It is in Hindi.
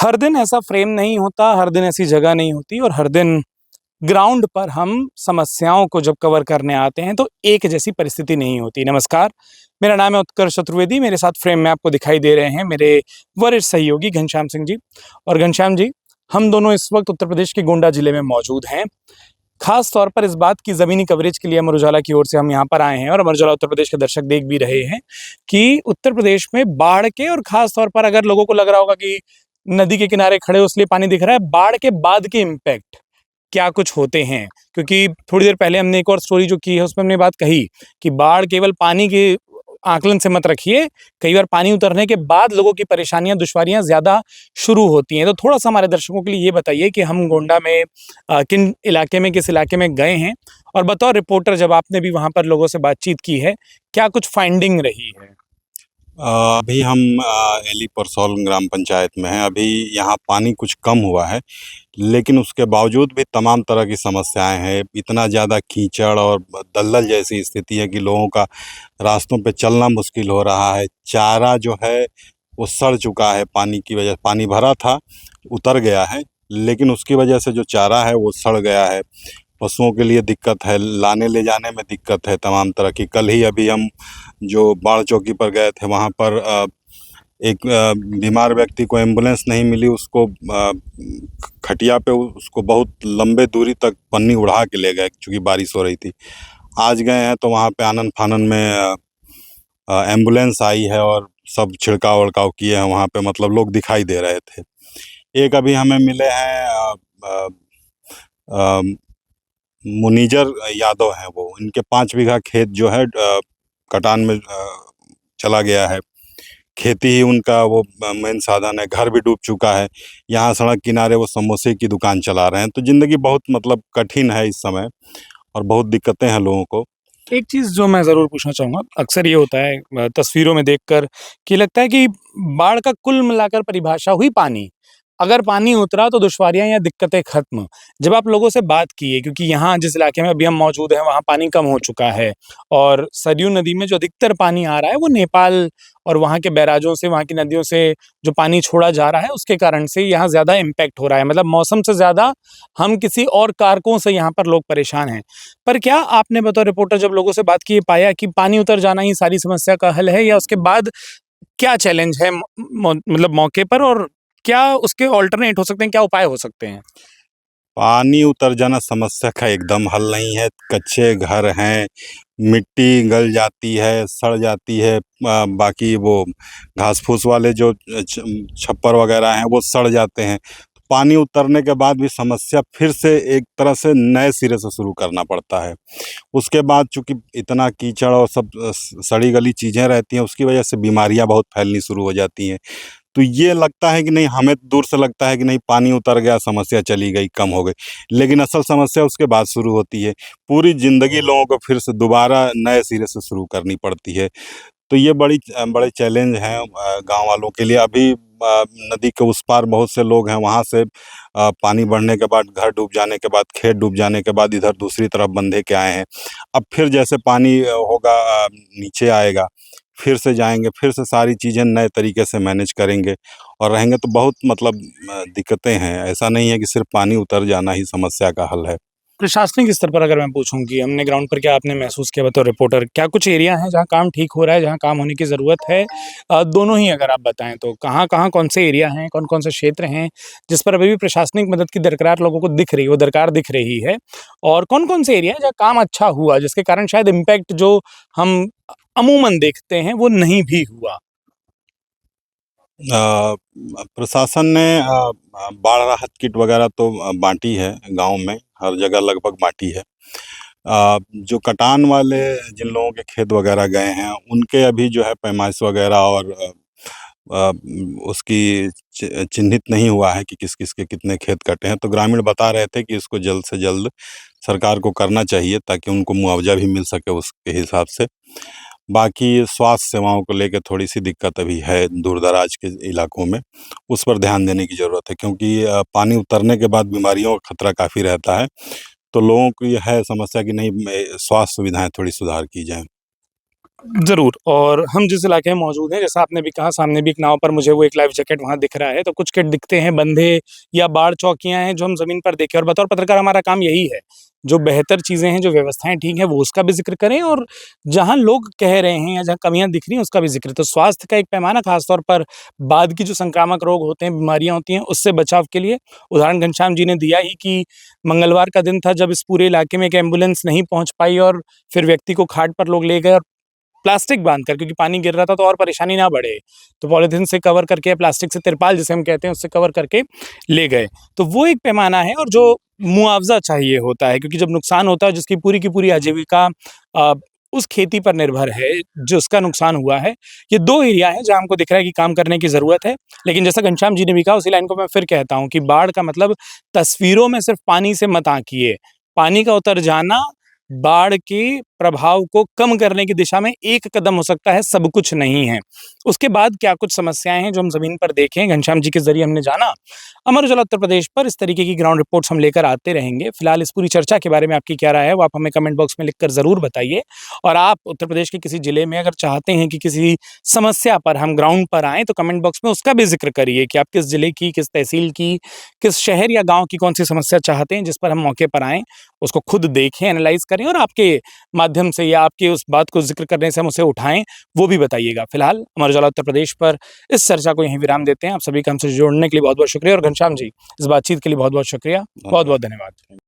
हर दिन ऐसा फ्रेम नहीं होता, हर दिन ऐसी जगह नहीं होती और हर दिन ग्राउंड पर हम समस्याओं को जब कवर करने आते हैं तो एक जैसी परिस्थिति नहीं होती। नमस्कार, मेरा नाम है उत्कर्ष चतुर्वेदी। मेरे साथ फ्रेम में आपको दिखाई दे रहे हैं मेरे वरिष्ठ सहयोगी घनश्याम सिंह जी। और घनश्याम जी, हम दोनों इस वक्त उत्तर प्रदेश के गोंडा जिले में मौजूद हैं। खास तौर पर इस बात की ज़मीनी कवरेज के लिए अमर उजाला की ओर से हम यहाँ पर आए हैं और अमर उजाला उत्तर प्रदेश के दर्शक देख भी रहे हैं कि उत्तर प्रदेश में बाढ़ के, और खास तौर पर अगर लोगों को लग रहा होगा कि नदी के किनारे खड़े हो इसलिए पानी दिख रहा है, बाढ़ के बाद के इम्पैक्ट क्या कुछ होते हैं। क्योंकि थोड़ी देर पहले हमने एक और स्टोरी जो की है उसमें हमने बात कही कि बाढ़ केवल पानी के आकलन से मत रखिए, कई बार पानी उतरने के बाद लोगों की परेशानियां, दुश्वारियां ज़्यादा शुरू होती हैं। तो थोड़ा सा हमारे दर्शकों के लिए ये बताइए कि हम गोंडा में किन इलाके में, किस इलाके में गए हैं, और बतौर रिपोर्टर जब आपने भी वहाँ पर लोगों से बातचीत की है, क्या कुछ फाइंडिंग रही है? अभी हम एली परसौल ग्राम पंचायत में हैं। अभी यहाँ पानी कुछ कम हुआ है, लेकिन उसके बावजूद भी तमाम तरह की समस्याएं हैं। इतना ज़्यादा कीचड़ और दलदल जैसी स्थिति है कि लोगों का रास्तों पे चलना मुश्किल हो रहा है। चारा जो है वो सड़ चुका है, पानी की वजह। पानी भरा था, उतर गया है, लेकिन उसकी वजह से जो चारा है वो सड़ गया है। पशुओं के लिए दिक्कत है, लाने ले जाने में दिक्कत है तमाम तरह की। कल ही अभी हम जो बाढ़ चौकी पर गए थे, वहाँ पर एक बीमार व्यक्ति को एम्बुलेंस नहीं मिली। उसको खटिया पे उसको बहुत लंबे दूरी तक पन्नी उड़ा के ले गए, क्योंकि बारिश हो रही थी। आज गए हैं तो वहाँ पे आनन फानन में एम्बुलेंस आई है और सब छिड़काव वड़काव किए हैं वहाँ पे। मतलब लोग दिखाई दे रहे थे। एक अभी हमें मिले हैं मुनीजर यादव हैं वो। इनके 5 बीघा खेत जो है कटान में चला गया है। खेती ही उनका वो मेन साधन है। घर भी डूब चुका है। यहाँ सड़क किनारे वो समोसे की दुकान चला रहे हैं। तो ज़िंदगी बहुत मतलब कठिन है इस समय, और बहुत दिक्कतें हैं लोगों को। एक चीज़ जो मैं ज़रूर पूछना चाहूँगा, अक्सर ये होता है तस्वीरों में देखकर कि लगता है कि बाढ़ का कुल मिलाकर परिभाषा हुई पानी। अगर पानी उतरा तो दुश्वारियाँ या दिक्कतें खत्म। जब आप लोगों से बात की है, क्योंकि यहाँ जिस इलाके में अभी हम मौजूद हैं वहाँ पानी कम हो चुका है और सरयू नदी में जो अधिकतर पानी आ रहा है वो नेपाल और वहाँ के बैराजों से, वहाँ की नदियों से जो पानी छोड़ा जा रहा है उसके कारण से यहाँ ज़्यादा इम्पैक्ट हो रहा है। मतलब मौसम से ज़्यादा हम किसी और कारकों से यहाँ पर लोग परेशान हैं। पर क्या आपने बतौर रिपोर्टर जब लोगों से बात की, पाया कि पानी उतर जाना ही सारी समस्या का हल है, या उसके बाद क्या चैलेंज है मतलब मौके पर, और क्या उसके ऑल्टरनेट हो सकते हैं, क्या उपाय हो सकते हैं? पानी उतर जाना समस्या का एकदम हल नहीं है। कच्चे घर हैं, मिट्टी गल जाती है, सड़ जाती है। बाकी वो घास फूस वाले जो छप्पर वगैरह हैं वो सड़ जाते हैं। पानी उतरने के बाद भी समस्या फिर से एक तरह से नए सिरे से शुरू करना पड़ता है। उसके बाद चूँकि इतना कीचड़ और सब सड़ी गली चीज़ें रहती हैं, उसकी वजह से बीमारियाँ बहुत फैलनी शुरू हो जाती हैं। तो ये लगता है कि नहीं, हमें दूर से लगता है कि नहीं पानी उतर गया, समस्या चली गई, कम हो गई। लेकिन असल समस्या उसके बाद शुरू होती है। पूरी ज़िंदगी लोगों को फिर से दोबारा नए सिरे से शुरू करनी पड़ती है। तो ये बड़े चैलेंज हैं गाँव वालों के लिए। अभी नदी के उस पार बहुत से लोग हैं, वहाँ से पानी बढ़ने के बाद, घर डूब जाने के बाद, खेत डूब जाने के बाद इधर दूसरी तरफ बंधे के आए हैं। अब फिर जैसे पानी होगा, नीचे आएगा, फिर से जाएँगे, फिर से सारी चीज़ें नए तरीके से मैनेज करेंगे और रहेंगे। तो बहुत मतलब दिक्कतें हैं। ऐसा नहीं है कि सिर्फ़ पानी उतर जाना ही समस्या का हल है। प्रशासनिक स्तर पर अगर मैं पूछूं कि हमने ग्राउंड पर क्या आपने महसूस किया बतौर रिपोर्टर, क्या कुछ एरिया हैं जहां काम ठीक हो रहा है, जहां काम होने की ज़रूरत है? दोनों ही अगर आप बताएं तो कहाँ-कहाँ, कौन से एरिया हैं, कौन-कौन से क्षेत्र हैं जिस पर अभी भी प्रशासनिक मदद की दरकार लोगों को दिख रही है, वो दरकार दिख रही है? और कौन-कौन से एरिया हैं जहाँ काम अच्छा हुआ, जिसके कारण शायद इम्पैक्ट जो हम अमूमन देखते हैं वो नहीं भी हुआ? प्रशासन ने बाढ़ राहत किट वगैरह तो बाँटी है गाँव में, हर जगह लगभग बाँटी है। जो कटान वाले जिन लोगों के खेत वगैरह गए हैं, उनके अभी जो है पैमाइश वगैरह और उसकी चिन्हित नहीं हुआ है कि किस-किस के कितने खेत कटे हैं। तो ग्रामीण बता रहे थे कि इसको जल्द से जल्द सरकार को करना चाहिए, ताकि उनको मुआवज़ा भी मिल सके उसके हिसाब से। बाकी स्वास्थ्य सेवाओं को लेके थोड़ी-सी दिक्कत अभी है दूर-दराज के इलाकों में, उस पर ध्यान देने की ज़रूरत है, क्योंकि पानी उतरने के बाद बीमारियों का खतरा काफ़ी रहता है। तो लोगों को ये है समस्या कि नहीं, स्वास्थ्य सुविधाएँ थोड़ी सुधार की जाएँ। ज़रूर। और हम जिस इलाके में मौजूद हैं, जैसा आपने भी कहा, सामने भी एक नाव पर मुझे वो एक लाइफ जैकेट वहाँ दिख रहा है, तो कुछ किट दिखते हैं, बंधे या बाढ़ चौकियाँ हैं जो हम ज़मीन पर देखें। और बतौर पत्रकार हमारा काम यही है, जो बेहतर चीज़ें हैं, जो व्यवस्थाएँ ठीक हैं, वो उसका भी ज़िक्र करें, और जहाँ लोग कह रहे हैं या जहाँ कमियाँ दिख रही हैं, उसका भी ज़िक्र। तो स्वास्थ्य का एक पैमाना, ख़ास तौर पर बाद की जो संक्रामक रोग होते हैं, बीमारियाँ होती हैं, उससे बचाव के लिए उदाहरण घनश्याम जी ने दिया ही कि मंगलवार का दिन था जब इस पूरे इलाके में एक एम्बुलेंस नहीं पहुँच पाई और फिर व्यक्ति को खाट पर लोग ले गए और प्लास्टिक बांधकर, क्योंकि पानी गिर रहा था तो और परेशानी ना बढ़े, तो पॉलीथीन से कवर करके, प्लास्टिक से तिरपाल जिसे हम कहते हैं, उससे कवर करके ले गए। तो वो एक पैमाना है, और जो मुआवज़ा चाहिए होता है, क्योंकि जब नुकसान होता है, जिसकी पूरी की पूरी आजीविका अ, उस खेती पर निर्भर है, जिसका नुकसान हुआ है। ये 2 एरिया हैं जहाँ हमको दिख रहा है कि काम करने की ज़रूरत है। लेकिन जैसा घनश्याम जी ने भी कहा, उसी लाइन को मैं फिर कहता हूँ कि बाढ़ का मतलब तस्वीरों में सिर्फ़ पानी से मत आँकिए। पानी का उतर जाना बाढ़ के प्रभाव को कम करने की दिशा में एक कदम हो सकता है, सब कुछ नहीं है। उसके बाद क्या कुछ समस्याएँ हैं जो हम ज़मीन पर देखें, घनश्याम जी के ज़रिए हमने जाना। अमर उजाला उत्तर प्रदेश पर इस तरीके की ग्राउंड रिपोर्ट्स हम लेकर आते रहेंगे। फिलहाल इस पूरी चर्चा के बारे में आपकी क्या राय है, वो आप हमें कमेंट बॉक्स में लिखकर ज़रूर बताइए। और आप उत्तर प्रदेश के किसी ज़िले में अगर चाहते हैं कि किसी समस्या पर हम ग्राउंड पर आएँ, तो कमेंट बॉक्स में उसका भी ज़िक्र करिए कि आप किस ज़िले की, किस तहसील की, किस शहर या गाँव की कौन-सी समस्या चाहते हैं, जिस पर हम मौके पर आएँ, उसको खुद देखें, एनालाइज़ करें, और आपके माध्यम से या आपके उस बात को ज़िक्र करने से हम उसे उठाएँ, वो भी बताइएगा। फिलहाल अमर उजाला उत्तर प्रदेश पर इस चर्चा को यहीं विराम देते हैं। आप सभी का हमसे जुड़ने के लिए बहुत-बहुत शुक्रिया, और घनश्याम जी, इस बातचीत के लिए बहुत-बहुत शुक्रिया। बहुत-बहुत धन्यवाद।